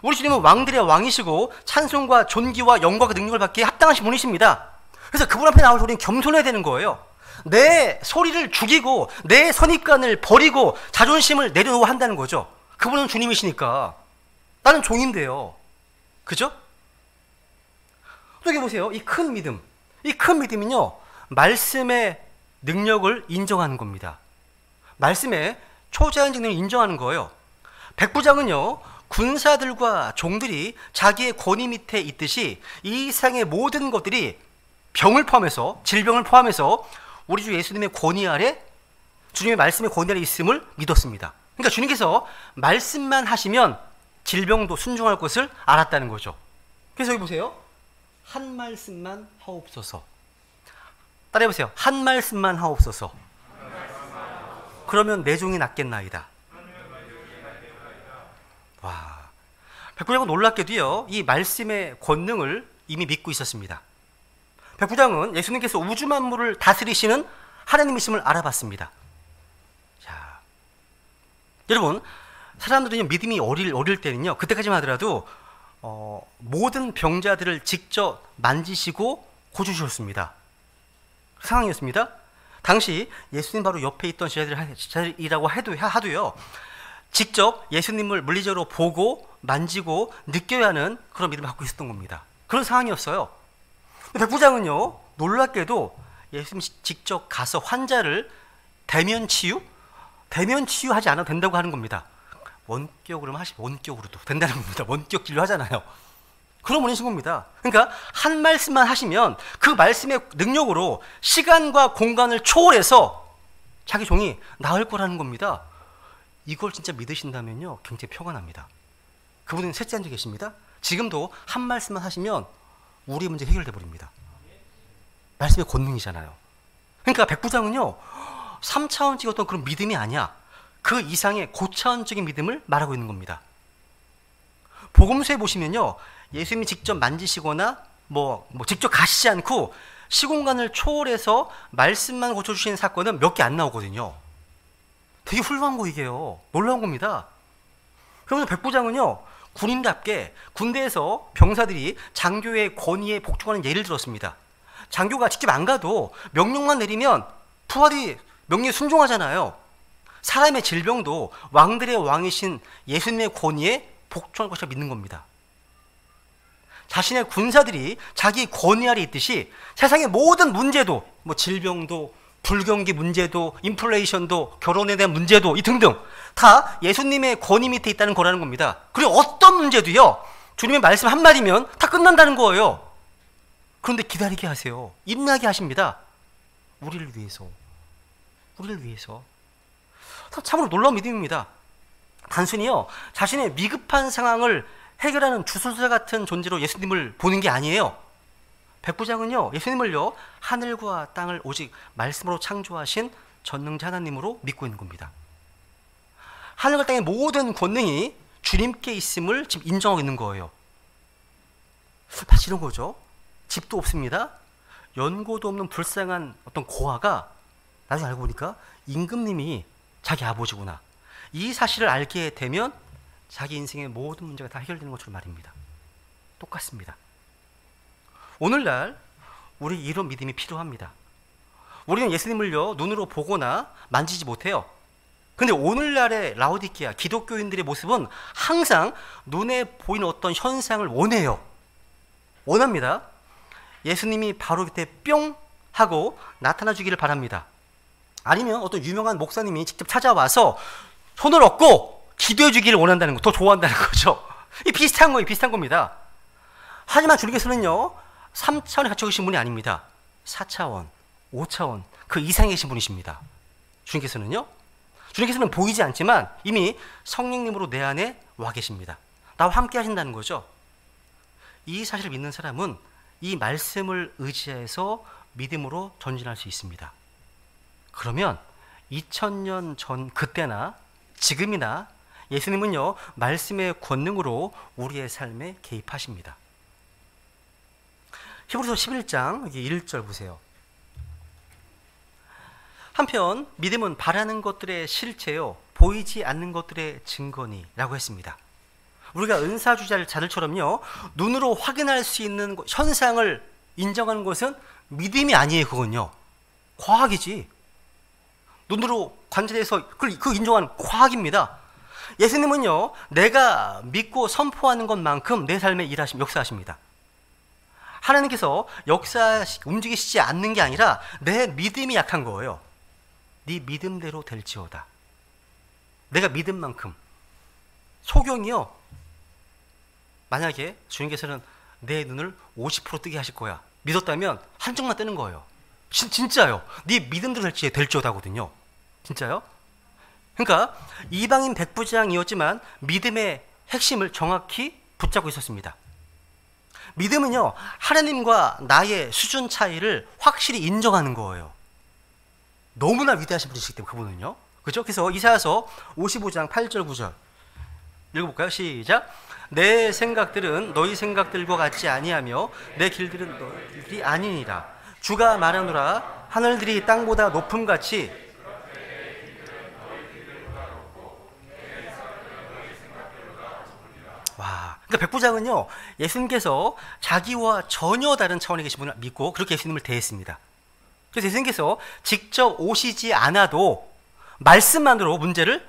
우리 주님은 왕들의 왕이시고 찬송과 존귀와 영광과 능력을 받기에 합당하신 분이십니다. 그래서 그분 앞에 나올 우리는 겸손해야 되는 거예요. 내 소리를 죽이고 내 선입관을 버리고 자존심을 내려놓아 한다는 거죠. 그분은 주님이시니까. 나는 종인데요. 그죠? 여기 보세요. 이 큰 믿음은요, 말씀의 능력을 인정하는 겁니다. 말씀의 초자연적 능력을 인정하는 거예요. 백부장은요, 군사들과 종들이 자기의 권위 밑에 있듯이 이 세상의 모든 것들이 병을 포함해서, 질병을 포함해서 우리 주 예수님의 권위 아래 주님의 말씀의 권위 아래 있음을 믿었습니다. 그러니까 주님께서 말씀만 하시면 질병도 순종할 것을 알았다는 거죠. 그래서 여기 보세요. 한 말씀만 하옵소서. 따라해보세요. 한 말씀만 하옵소서. 그러면 내 종이 낫겠나이다. 와, 백부장은 놀랍게도요, 이 말씀의 권능을 이미 믿고 있었습니다. 백부장은 예수님께서 우주 만물을 다스리시는 하나님이심을 알아봤습니다. 자, 여러분, 사람들은 믿음이 어릴 때는요, 그때까지만 하더라도 모든 병자들을 직접 만지시고 고쳐주셨습니다. 상황이었습니다. 당시 예수님 바로 옆에 있던 제자들이라고 하도요, 직접 예수님을 물리적으로 보고 만지고 느껴야 하는 그런 믿음을 갖고 있었던 겁니다. 그런 상황이었어요. 백부장은요, 놀랍게도 예수님 직접 가서 환자를 대면 치유하지 않아도 된다고 하는 겁니다. 원격으로도 된다는 겁니다. 원격 진료하잖아요. 그런 분이신 겁니다. 그러니까 한 말씀만 하시면 그 말씀의 능력으로 시간과 공간을 초월해서 자기 종이 나을 거라는 겁니다. 이걸 진짜 믿으신다면요, 굉장히 표가 납니다. 그분은 셋째 앉아 계십니다. 지금도 한 말씀만 하시면 우리의 문제 해결돼 버립니다. 말씀의 권능이잖아요. 그러니까 백부장은요, 3차원적 어떤 그런 믿음이 아니야. 그 이상의 고차원적인 믿음을 말하고 있는 겁니다. 복음서에 보시면요, 예수님이 직접 만지시거나 직접 가시지 않고 시공간을 초월해서 말씀만 고쳐주시는 사건은 몇 개 안 나오거든요. 되게 훌륭한 거, 이게요. 놀라운 겁니다. 그러면서 백부장은요, 군인답게 군대에서 병사들이 장교의 권위에 복종하는 예를 들었습니다. 장교가 직접 안 가도 명령만 내리면 부하들이 명령에 순종하잖아요. 사람의 질병도 왕들의 왕이신 예수님의 권위에 복종할 것이라 믿는 겁니다. 자신의 군사들이 자기 권위 아래 있듯이 세상의 모든 문제도, 질병도, 불경기 문제도, 인플레이션도, 결혼에 대한 문제도 등등 다 예수님의 권위 밑에 있다는 거라는 겁니다. 그리고 어떤 문제도요, 주님의 말씀 한마디면 다 끝난다는 거예요. 그런데 기다리게 하세요. 임나게 하십니다. 우리를 위해서. 참으로 놀라운 믿음입니다. 단순히요, 자신의 미급한 상황을 해결하는 주술사 같은 존재로 예수님을 보는 게 아니에요. 백부장은요, 예수님을요, 하늘과 땅을 오직 말씀으로 창조하신 전능자 하나님으로 믿고 있는 겁니다. 하늘과 땅의 모든 권능이 주님께 있음을 지금 인정하고 있는 거예요. 마치 이런 거죠. 집도 없습니다. 연고도 없는 불쌍한 어떤 고아가 나중에 알고 보니까 임금님이 자기 아버지구나. 이 사실을 알게 되면 자기 인생의 모든 문제가 다 해결되는 것처럼 말입니다. 똑같습니다. 오늘날 우리 이런 믿음이 필요합니다. 우리는 예수님을요, 눈으로 보거나 만지지 못해요. 근데 오늘날의 라오디게아 기독교인들의 모습은 항상 눈에 보이는 어떤 현상을 원합니다. 예수님이 바로 그때 뿅 하고 나타나 주기를 바랍니다. 아니면 어떤 유명한 목사님이 직접 찾아와서 손을 얹고 기도해 주기를 원한다는 거, 더 좋아한다는 거죠. 이 비슷한 겁니다. 하지만 주님께서는요, 3차원에 갇혀 계신 분이 아닙니다. 4차원, 5차원, 그 이상에 계신 분이십니다. 주님께서는 보이지 않지만 이미 성령님으로 내 안에 와 계십니다. 나와 함께 하신다는 거죠. 이 사실을 믿는 사람은 이 말씀을 의지해서 믿음으로 전진할 수 있습니다. 그러면 2000년 전 그때나 지금이나 예수님은요, 말씀의 권능으로 우리의 삶에 개입하십니다. 히브리서 11장 여기 1절 보세요. 한편 믿음은 바라는 것들의 실체요, 보이지 않는 것들의 증거니라고 했습니다. 우리가 은사주자들처럼요, 눈으로 확인할 수 있는 현상을 인정하는 것은 믿음이 아니에요. 그건요, 과학이지. 눈으로 관찰해서 그 인정하는 과학입니다. 예수님은요, 내가 믿고 선포하는 것만큼 내 삶에 역사하십니다. 하나님께서 움직이시지 않는 게 아니라 내 믿음이 약한 거예요. 네 믿음대로 될지어다. 내가 믿은 만큼. 소경이요, 만약에 주님께서는 내 눈을 50% 뜨게 하실 거야, 믿었다면 한쪽만 뜨는 거예요. 진짜요. 네 믿음대로 될지어다거든요. 진짜요? 그러니까 이방인 백부장이었지만 믿음의 핵심을 정확히 붙잡고 있었습니다. 믿음은요, 하나님과 나의 수준 차이를 확실히 인정하는 거예요. 너무나 위대하신 분이시기 때문에 그분은요. 그죠? 그래서 이사야서 55장 8절 9절 읽어볼까요? 시작. 내 생각들은 너희 생각들과 같지 아니하며 내 길들은 너희들이 아니니라. 주가 말하노라. 하늘들이 땅보다 높음같이 와, 그러니까 백부장은요, 예수님께서 자기와 전혀 다른 차원에 계신 분을 믿고 그렇게 예수님을 대했습니다. 그래서 예수님께서 직접 오시지 않아도 말씀만으로 문제를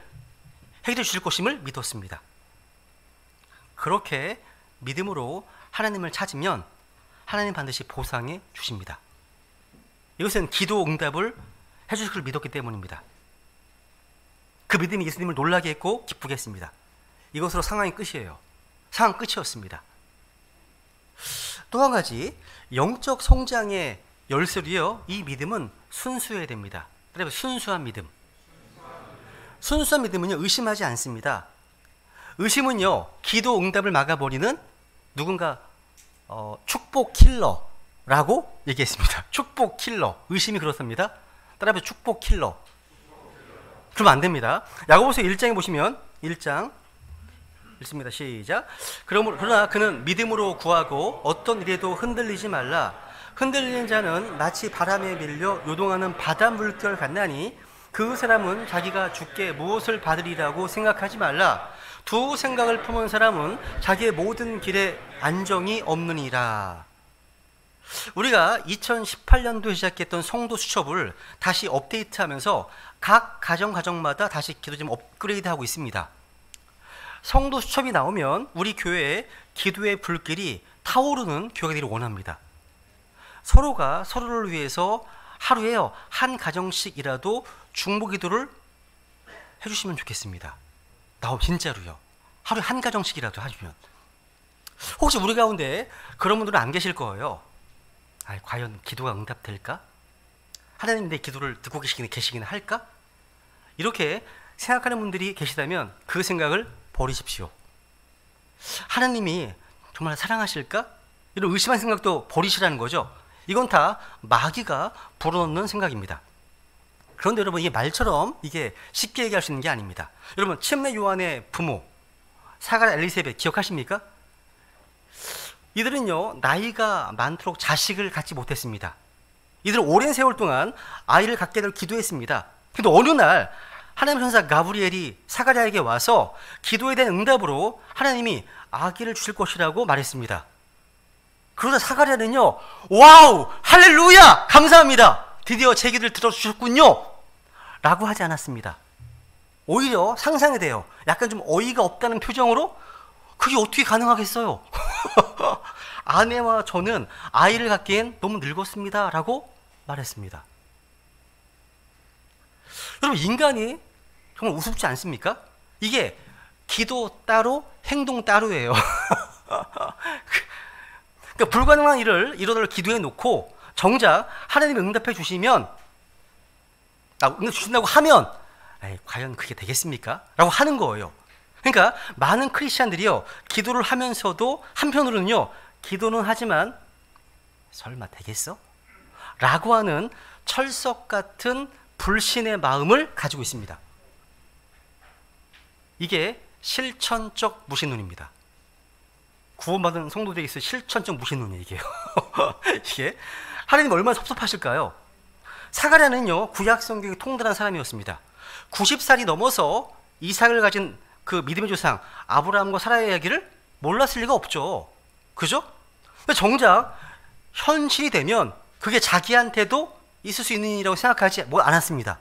해결해 주실 것임을 믿었습니다. 그렇게 믿음으로 하나님을 찾으면 하나님 반드시 보상해 주십니다. 이것은 기도 응답을 해 주실 걸 믿었기 때문입니다. 그 믿음이 예수님을 놀라게 했고 기쁘게 했습니다. 이것으로 상황이 끝이에요. 상황 끝이었습니다. 또 한 가지 영적 성장의 열쇠로요, 이 믿음은 순수해야 됩니다. 그래서 순수한 믿음. 순수한 믿음은요, 의심하지 않습니다. 의심은요, 기도 응답을 막아버리는 누군가 축복 킬러라고 얘기했습니다. 축복 킬러. 의심이 그렇습니다. 따라서 축복 킬러. 그러면 안 됩니다. 야고보서 1장에 보시면 1장 읽습니다. 시작. 그러나 그는 믿음으로 구하고 어떤 일에도 흔들리지 말라. 흔들리는 자는 마치 바람에 밀려 요동하는 바다 물결 같나니 그 사람은 자기가 주께 무엇을 받으리라고 생각하지 말라. 두 생각을 품은 사람은 자기의 모든 길에 안정이 없느니라. 우리가 2018년도에 시작했던 성도 수첩을 다시 업데이트하면서 각 가정마다 다시 기도 좀 업그레이드하고 있습니다. 성도 수첩이 나오면 우리 교회에 기도의 불길이 타오르는 교회가 되기를 원합니다. 서로가 서로를 위해서 하루에 한 가정씩이라도 중보 기도를 해주시면 좋겠습니다. 진짜로요. 하루에 한 가정씩이라도 하시면. 혹시 우리 가운데 그런 분들은 안 계실 거예요. 과연 기도가 응답될까? 하나님 내 기도를 듣고 계시긴 할까? 이렇게 생각하는 분들이 계시다면 그 생각을 버리십시오. 하나님이 정말 사랑하실까? 이런 의심한 생각도 버리시라는 거죠. 이건 다 마귀가 불어넣는 생각입니다. 그런데 여러분, 이게 말처럼 이게 쉽게 얘기할 수 있는 게 아닙니다. 여러분, 침례 요한의 부모 사가랴 엘리사벳 기억하십니까? 이들은요, 나이가 많도록 자식을 갖지 못했습니다. 이들은 오랜 세월 동안 아이를 갖게 될 기도했습니다. 근데 어느 날 하나님 천사 가브리엘이 사가랴에게 와서 기도에 대한 응답으로 하나님이 아기를 주실 것이라고 말했습니다. 그러자 사가랴는요, 와우, 할렐루야, 감사합니다, 드디어 제 기도를 들어주셨군요 라고 하지 않았습니다. 오히려 상상이 돼요. 약간 좀 어이가 없다는 표정으로, 그게 어떻게 가능하겠어요? 아내와 저는 아이를 갖기엔 너무 늙었습니다 라고 말했습니다. 여러분, 인간이 정말 우습지 않습니까? 이게 기도 따로 행동 따로예요. 그러니까 불가능한 일을 이러다가 기도해 놓고 정작 하나님이 응답해 주시면, 응답 주신다고 하면 과연 그게 되겠습니까? 라고 하는 거예요. 그러니까 많은 크리스찬들이요, 기도를 하면서도 한편으로는요, 기도는 하지만 설마 되겠어? 라고 하는 철석 같은 불신의 마음을 가지고 있습니다. 이게 실천적 무신론입니다. 구원받은 성도들에게 있어 실천적 무신론이에요, 이게요. 이게 하나님 얼마나 섭섭하실까요? 사가랴는요, 구약 성경이 통달한 사람이었습니다. 90살이 넘어서 이삭을 가진 그 믿음의 조상 아브라함과 사라의 이야기를 몰랐을 리가 없죠. 그죠? 근데 정작 현실이 되면 그게 자기한테도 있을 수 있는 일이라고 생각하지 않았습니다.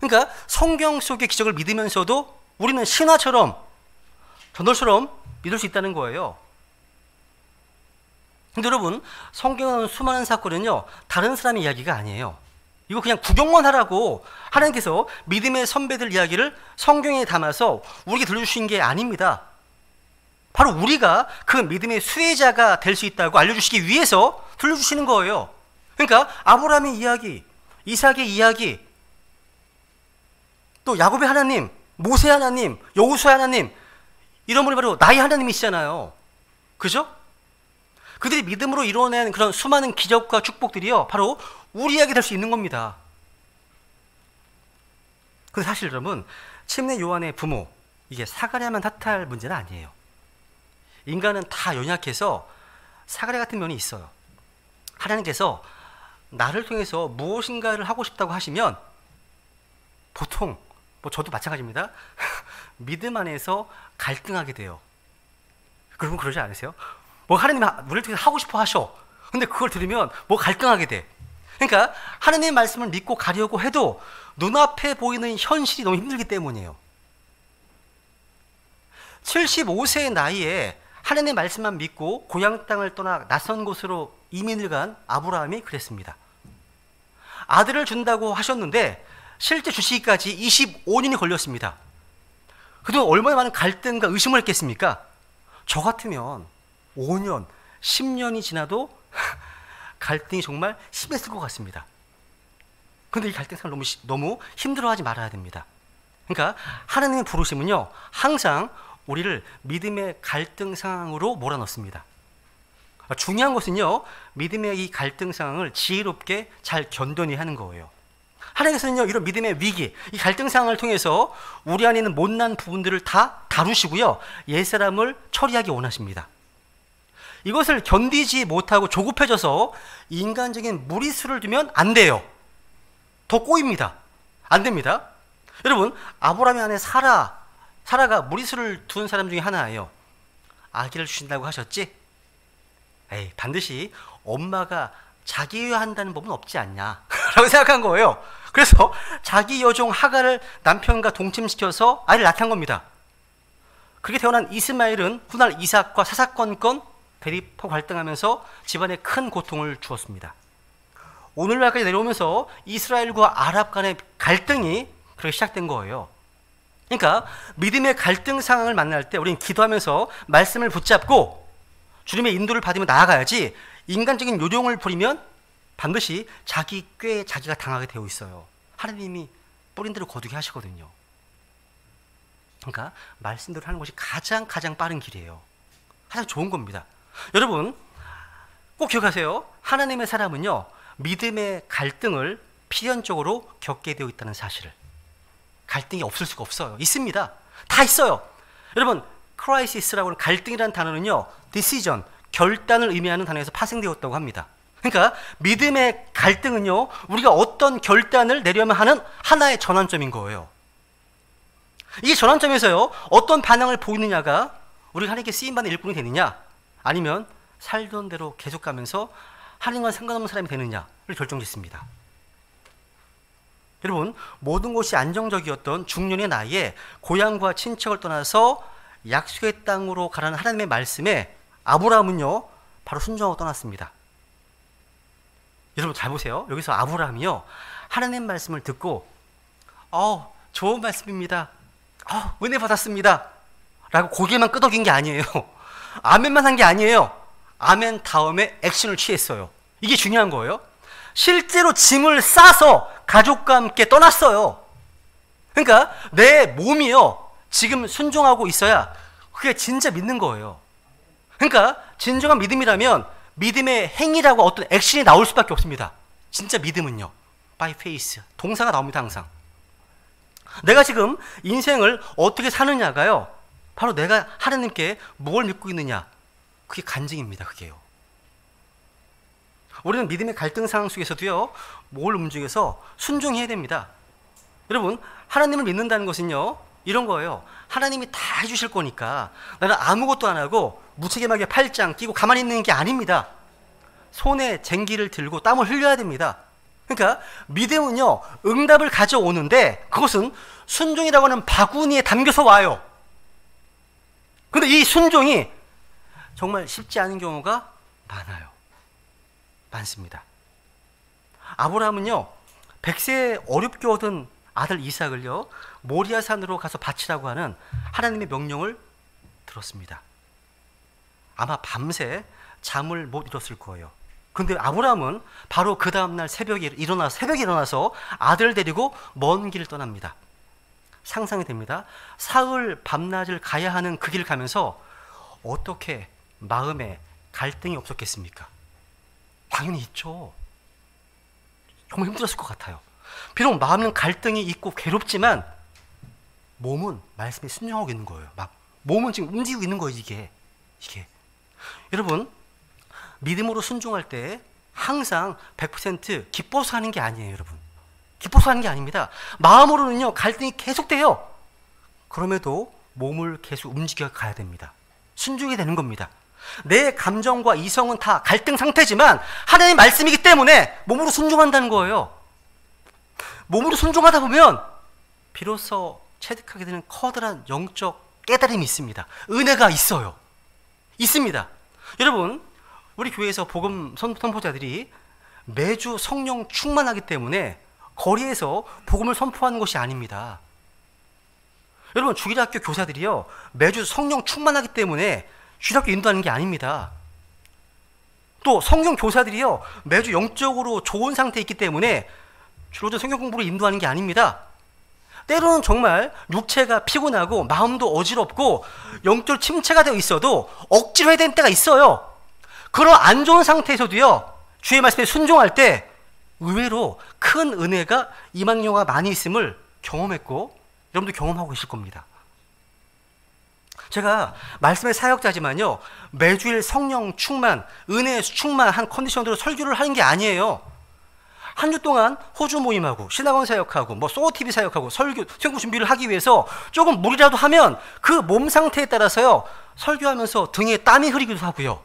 그러니까 성경 속의 기적을 믿으면서도 우리는 신화처럼, 전설처럼 믿을 수 있다는 거예요. 근데 여러분, 성경은 수많은 사건은요, 다른 사람의 이야기가 아니에요. 이거 그냥 구경만 하라고 하나님께서 믿음의 선배들 이야기를 성경에 담아서 우리에게 들려주신 게 아닙니다. 바로 우리가 그 믿음의 수혜자가 될 수 있다고 알려주시기 위해서 들려주시는 거예요. 그러니까 아브라함의 이야기, 이삭의 이야기, 또 야곱의 하나님, 모세 하나님, 여호수아 하나님, 이런 분이 바로 나의 하나님이시잖아요. 그죠? 그들이 믿음으로 이뤄낸 그런 수많은 기적과 축복들이요, 바로 우리에게 될 수 있는 겁니다. 근데 사실 여러분, 침례 요한의 부모, 이게 사가랴만 탓할 문제는 아니에요. 인간은 다 연약해서 사가랴 같은 면이 있어요. 하나님께서 나를 통해서 무엇인가를 하고 싶다고 하시면 보통, 저도 마찬가지입니다. 믿음 안에서 갈등하게 돼요. 그러면 그러지 않으세요? 하나님이 우리를 통해서 하고 싶어 하셔. 근데 그걸 들으면 갈등하게 돼. 그러니까 하나님의 말씀을 믿고 가려고 해도 눈앞에 보이는 현실이 너무 힘들기 때문이에요. 75세의 나이에 하나님의 말씀만 믿고 고향 땅을 떠나 낯선 곳으로 이민을 간 아브라함이 그랬습니다. 아들을 준다고 하셨는데 실제 주시기까지 25년이 걸렸습니다. 그동안 얼마나 많은 갈등과 의심을 했겠습니까? 저 같으면 5년, 10년이 지나도 갈등이 정말 심했을 것 같습니다. 그런데 이 갈등 상을 너무 힘들어하지 말아야 됩니다. 그러니까 하나님의 부르심은요, 항상 우리를 믿음의 갈등 상황으로 몰아넣습니다. 중요한 것은요, 믿음의 이 갈등 상황을 지혜롭게 잘 견뎌내야 하는 거예요. 하나님께서는요, 이런 믿음의 위기, 이 갈등 상황을 통해서 우리 안에 있는 못난 부분들을 다 다루시고요, 옛사람을 처리하기 원하십니다. 이것을 견디지 못하고 조급해져서 인간적인 무리수를 두면 안 돼요. 더 꼬입니다. 안 됩니다. 여러분, 아브라함의 아내 사라가 무리수를 둔 사람 중에 하나예요. 아기를 주신다고 하셨지? 에이, 반드시 엄마가 자기유한다는 법은 없지 않냐 라고 생각한 거예요. 그래서 자기 여종 하갈을 남편과 동침시켜서 아이를 낳게 한 겁니다. 그렇게 태어난 이스마엘은 훗날 이삭과 사사건건 대립하고 갈등하면서 집안에 큰 고통을 주었습니다. 오늘날까지 내려오면서 이스라엘과 아랍 간의 갈등이 그렇게 시작된 거예요. 그러니까 믿음의 갈등 상황을 만날 때 우리는 기도하면서 말씀을 붙잡고 주님의 인도를 받으며 나아가야지, 인간적인 요령을 부리면 반드시 자기 꾀에 자기가 당하게 되어 있어요. 하나님이 뿌린 대로 거두게 하시거든요. 그러니까 말씀대로 하는 것이 가장 빠른 길이에요. 가장 좋은 겁니다. 여러분, 꼭 기억하세요. 하나님의 사람은요, 믿음의 갈등을 필연적으로 겪게 되어 있다는 사실을. 갈등이 없을 수가 없어요. 있습니다. 다 있어요. 여러분, 크라이시스라고 하는 갈등이라는 단어는요, decision, 결단을 의미하는 단어에서 파생되었다고 합니다. 그러니까 믿음의 갈등은요, 우리가 어떤 결단을 내려야만 하는 하나의 전환점인 거예요. 이 전환점에서요, 어떤 반응을 보이느냐가 우리가 하나님께 쓰임받는 일꾼이 되느냐, 아니면 살던 대로 계속 가면서 하나님과 상관없는 사람이 되느냐를 결정짓습니다. 여러분, 모든 것이 안정적이었던 중년의 나이에 고향과 친척을 떠나서 약속의 땅으로 가라는 하나님의 말씀에 아브라함은요, 바로 순종하고 떠났습니다. 여러분 잘 보세요. 여기서 아브라함이요, 하나님 말씀을 듣고 좋은 말씀입니다, 은혜 받았습니다 라고 고개만 끄덕인 게 아니에요. 아멘만 한 게 아니에요. 아멘 다음에 액션을 취했어요. 이게 중요한 거예요. 실제로 짐을 싸서 가족과 함께 떠났어요. 그러니까 내 몸이요, 지금 순종하고 있어야 그게 진짜 믿는 거예요. 그러니까 진정한 믿음이라면 믿음의 행위라고 어떤 액션이 나올 수밖에 없습니다. 진짜 믿음은요, by faith, 동사가 나옵니다. 항상 내가 지금 인생을 어떻게 사느냐가요, 바로 내가 하나님께 뭘 믿고 있느냐, 그게 간증입니다. 그게요. 우리는 믿음의 갈등 상황 속에서도요, 뭘 움직여서 순종해야 됩니다. 여러분, 하나님을 믿는다는 것은요, 이런 거예요. 하나님이 다 해주실 거니까 나는 아무것도 안 하고 무책임하게 팔짱 끼고 가만히 있는 게 아닙니다. 손에 쟁기를 들고 땀을 흘려야 됩니다. 그러니까 믿음은요, 응답을 가져오는데 그것은 순종이라고 하는 바구니에 담겨서 와요. 근데 이 순종이 정말 쉽지 않은 경우가 많습니다. 아브라함은요, 100세에 어렵게 얻은 아들 이삭을요, 모리아산으로 가서 바치라고 하는 하나님의 명령을 들었습니다. 아마 밤새 잠을 못 이뤘을 거예요. 근데 아브라함은 바로 그 다음날 새벽에 일어나서 아들을 데리고 먼 길을 떠납니다. 상상이 됩니다. 사흘 밤낮을 가야 하는 그 길을 가면서 어떻게 마음에 갈등이 없었겠습니까? 당연히 있죠. 정말 힘들었을 것 같아요. 비록 마음은 갈등이 있고 괴롭지만 몸은 말씀에 순종하고 있는 거예요. 막 몸은 지금 움직이고 있는 거예요. 이게 여러분, 믿음으로 순종할 때 항상 100% 기뻐서 하는 게 아니에요. 여러분, 기뻐서 하는 게 아닙니다. 마음으로는요 갈등이 계속돼요. 그럼에도 몸을 계속 움직여 가야 됩니다. 순종이 되는 겁니다. 내 감정과 이성은 다 갈등 상태지만 하나님의 말씀이기 때문에 몸으로 순종한다는 거예요. 몸으로 순종하다 보면 비로소 체득하게 되는 커다란 영적 깨달음이 있습니다. 은혜가 있어요. 있습니다. 여러분, 우리 교회에서 복음 선포자들이 매주 성령 충만하기 때문에 거리에서 복음을 선포하는 것이 아닙니다. 여러분, 주일학교 교사들이요 매주 성령 충만하기 때문에 주일학교 인도하는 게 아닙니다. 또 성경 교사들이요 매주 영적으로 좋은 상태에 있기 때문에 주로 성경 공부를 인도하는 게 아닙니다. 때로는 정말 육체가 피곤하고 마음도 어지럽고 영적 침체가 되어 있어도 억지로 해야 되는 때가 있어요. 그런 안 좋은 상태에서도요 주의 말씀에 순종할 때 의외로 큰 은혜가 임하는 경우가 많이 있음을 경험했고 여러분도 경험하고 계실 겁니다. 제가 말씀의 사역자지만요 매주일 성령 충만, 은혜 충만한 컨디션으로 설교를 하는 게 아니에요. 한 주 동안 호주 모임하고 신학원 사역하고 뭐 소어TV 사역하고 설교 준비를 하기 위해서 조금 무리라도 하면 그 몸 상태에 따라서요 설교하면서 등에 땀이 흐르기도 하고요.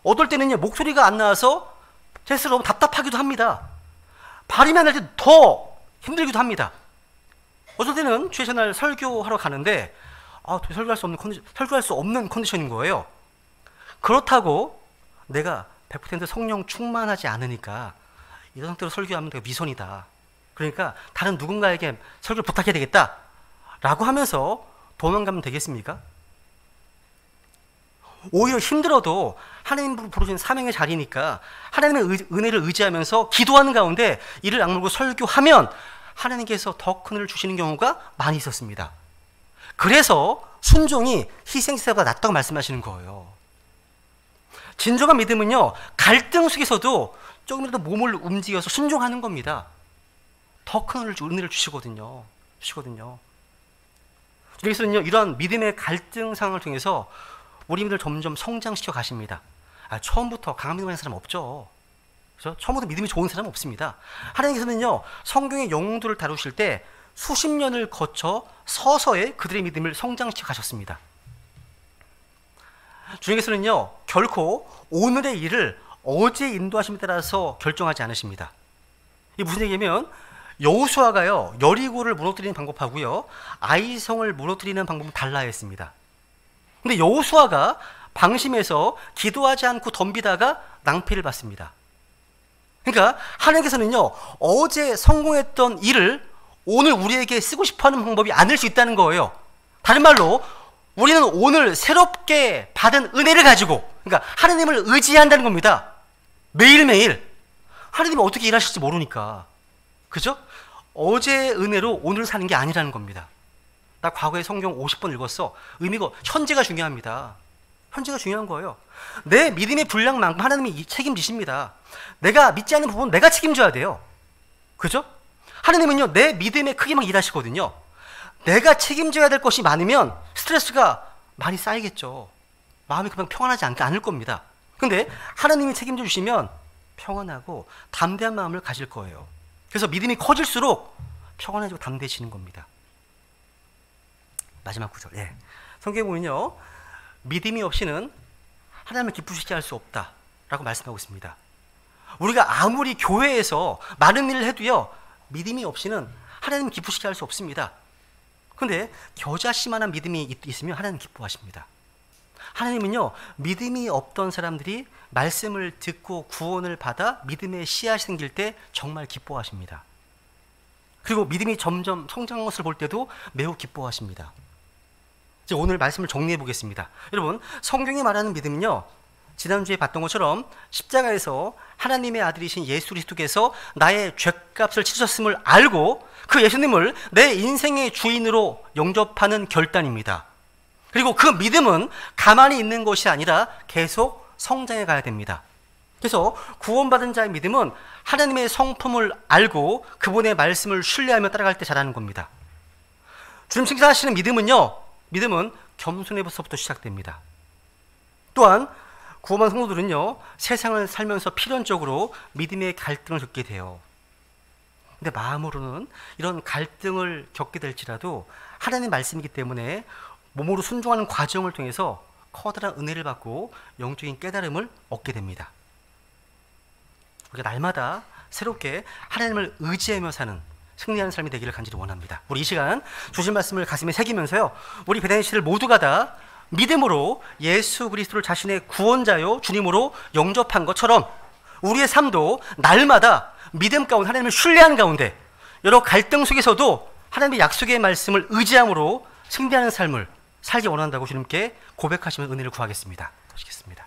어떨 때는요 목소리가 안 나와서 제 스스로 너무 답답하기도 합니다. 발음이 안 날 때 더 힘들기도 합니다. 어떨 때는 주의 전날 설교하러 가는데 설교할 수 없는 컨디션인 거예요. 그렇다고 내가 100% 성령 충만하지 않으니까 이런 상태로 설교하면 내가 미선이다. 그러니까 다른 누군가에게 설교를 부탁해야 되겠다 라고 하면서 도망가면 되겠습니까? 오히려 힘들어도 하나님 부르신 사명의 자리니까 하나님의 은혜를 의지하면서 기도하는 가운데 이를 악물고 설교하면 하나님께서 더 큰 은혜를 주시는 경우가 많이 있었습니다. 그래서 순종이 희생제사보다 낫다고 말씀하시는 거예요. 진정한 믿음은요 갈등 속에서도 조금이라도 몸을 움직여서 순종하는 겁니다. 더 큰 은혜를 주시거든요. 주님께서는요 이런 믿음의 갈등 상황을 통해서 우리 믿음을 점점 성장시켜 가십니다. 처음부터 강한 믿음 가진 사람 없죠. 그렇죠? 처음부터 믿음이 좋은 사람은 없습니다. 하나님께서는요 성경의 영웅들을 다루실 때 수십 년을 거쳐 서서히 그들의 믿음을 성장시켜 가셨습니다. 주님께서는요 결코 오늘의 일을 어제의 인도하심에 따라서 결정하지 않으십니다. 이게 무슨 얘기냐면 여호수아가요 여리고를 무너뜨리는 방법하고요 아이성을 무너뜨리는 방법은 달라 했습니다. 근데 여호수아가 방심해서 기도하지 않고 덤비다가 낭패를 받습니다. 그러니까 하나님께서는요 어제 성공했던 일을 오늘 우리에게 쓰고 싶어하는 방법이 아닐 수 있다는 거예요. 다른 말로 우리는 오늘 새롭게 받은 은혜를 가지고 그러니까 하나님을 의지한다는 겁니다. 매일매일 하나님이 어떻게 일하실지 모르니까. 그죠? 어제의 은혜로 오늘 사는 게 아니라는 겁니다. 나 과거에 성경 50번 읽었어. 의미가 현재가 중요합니다. 현재가 중요한 거예요. 내 믿음의 분량만큼 하나님이 책임지십니다. 내가 믿지 않는 부분은 내가 책임져야 돼요. 그죠? 하나님은요 내 믿음의 크기만 일하시거든요. 내가 책임져야 될 것이 많으면 스트레스가 많이 쌓이겠죠. 마음이 그냥 평안하지 않을 겁니다. 근데 하나님이 책임져 주시면 평안하고 담대한 마음을 가질 거예요. 그래서 믿음이 커질수록 평안해지고 담대해지는 겁니다. 마지막 구절. 성경에 보면요 믿음이 없이는 하나님을 기쁘시게 할 수 없다라고 말씀하고 있습니다. 우리가 아무리 교회에서 많은 일을 해도요 믿음이 없이는 하나님을 기쁘시게 할 수 없습니다. 그런데 겨자씨만한 믿음이 있으면 하나님 기뻐하십니다. 하나님은요 믿음이 없던 사람들이 말씀을 듣고 구원을 받아 믿음의 씨앗이 생길 때 정말 기뻐하십니다. 그리고 믿음이 점점 성장한 것을 볼 때도 매우 기뻐하십니다. 이제 오늘 말씀을 정리해 보겠습니다. 여러분 성경이 말하는 믿음은요 지난주에 봤던 것처럼 십자가에서 하나님의 아들이신 예수 그리스도께서 나의 죗값을 치르셨음을 알고 그 예수님을 내 인생의 주인으로 영접하는 결단입니다. 그리고 그 믿음은 가만히 있는 것이 아니라 계속 성장해 가야 됩니다. 그래서 구원받은 자의 믿음은 하나님의 성품을 알고 그분의 말씀을 신뢰하며 따라갈 때 자라는 겁니다. 주님 칭찬하시는 믿음은 겸손에서부터 시작됩니다. 또한 구원받은 성도들은요, 세상을 살면서 필연적으로 믿음의 갈등을 겪게 돼요. 근데 마음으로는 이런 갈등을 겪게 될지라도 하나님의 말씀이기 때문에 몸으로 순종하는 과정을 통해서 커다란 은혜를 받고 영적인 깨달음을 얻게 됩니다. 우리가 날마다 새롭게 하나님을 의지하며 사는 승리하는 삶이 되기를 간절히 원합니다. 우리 이 시간 주신 말씀을 가슴에 새기면서요, 우리 배단의 씨를 모두가 다 믿음으로 예수 그리스도를 자신의 구원자요 주님으로 영접한 것처럼 우리의 삶도 날마다 믿음 가운데 하나님을 신뢰하는 가운데 여러 갈등 속에서도 하나님의 약속의 말씀을 의지함으로 승리하는 삶을 살기 원한다고 주님께 고백하시면 은혜를 구하겠습니다. 하시겠습니다.